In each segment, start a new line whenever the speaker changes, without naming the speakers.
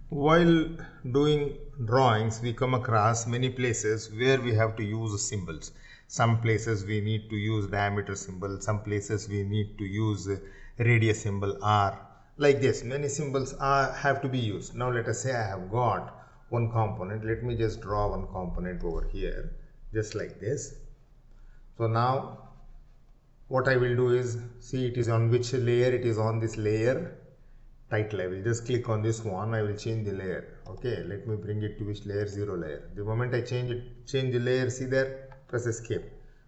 While doing drawings, we come across many places where we have to use symbols. Some places we need to use diameter symbol, some places we need to use radius symbol R. Like this, many symbols have to be used. Now let us say I have got one component. Let me just draw one component over here, just like this. So now what I will do is, see it is on which layer, it is on this layer title. I will just click on this one, I will change the layer. Okay, let me bring it to which layer? 0 layer. The moment I change the layer, see there, press escape.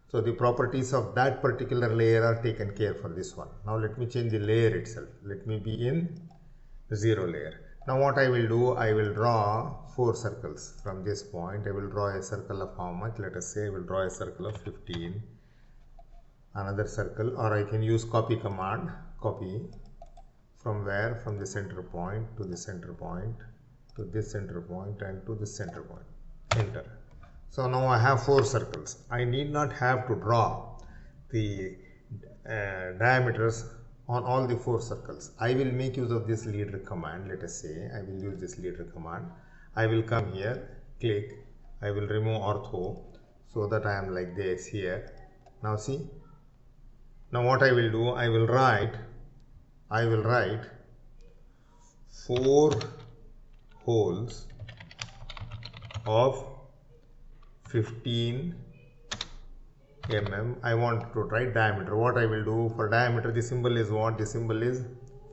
So the properties of that particular layer are taken care for this one. Now let me change the layer itself. Let me be in 0 layer. Now what I will do, I will draw 4 circles from this point. I will draw a circle of how much? Let us say I will draw a circle of 15. Another circle, or I can use copy command, copy. From where? From the center point to the center point to this center point and to this center point. Enter. So now I have 4 circles. I need not have to draw the diameters on all the 4 circles. I will make use of this leader command. Let us say I will use this leader command. I will come here, click, I will remove ortho so that I am like this here. Now see. Now what I will do, I will write 4 holes of 15 mm. I want to write diameter. What I will do for diameter, the symbol is what? The symbol is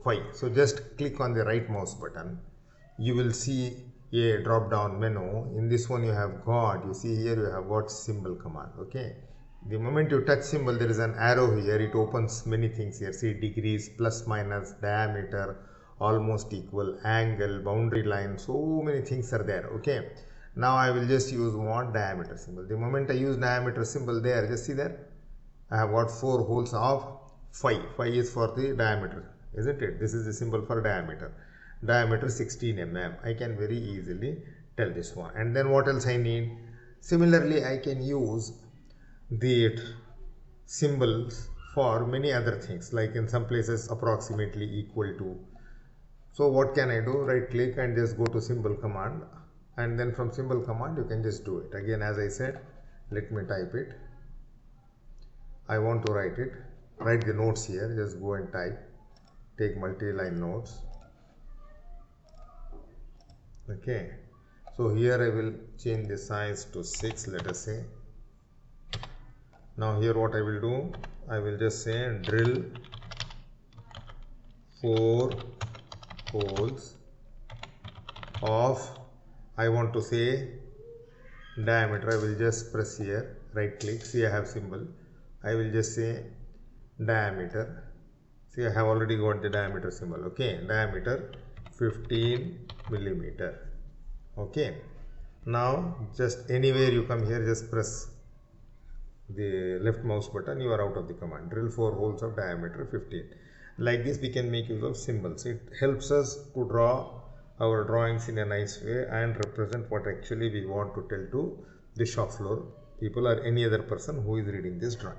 phi. So just click on the right mouse button. You will see a drop down menu. In this one you have got, you see here you have got symbol command. Okay. The moment you touch symbol, there is an arrow here. It opens many things here. See degrees, plus, minus, diameter, almost equal, angle, boundary line. So many things are there. Okay. Now I will just use what? Diameter symbol. The moment I use diameter symbol there, just see there. I have got 4 holes of phi. Phi is for the diameter, isn't it? This is the symbol for diameter. Diameter 16 mm. I can very easily tell this one. And then what else I need? Similarly, I can use the symbols for many other things, like in some places approximately, equal to. So what can I do? Right click and just go to symbol command, and then from symbol command you can just do it. Again, as I said, let me type it. I want to write it. Write the notes here. Just go and type. Take multi-line notes. Okay. So here I will change the size to 6, let us say. Now here what I will do, I will just say drill 4 holes of, I want to say diameter. I will just press here, right click, see I have symbol. I will just say diameter. See I have already got the diameter symbol. Okay, diameter 15 millimeter. Okay, now just anywhere you come here, just press the left mouse button, you are out of the command. Drill 4 holes of diameter 15. Like this we can make use of symbols. It helps us to draw our drawings in a nice way and represent what actually we want to tell to the shop floor people or any other person who is reading this drawing.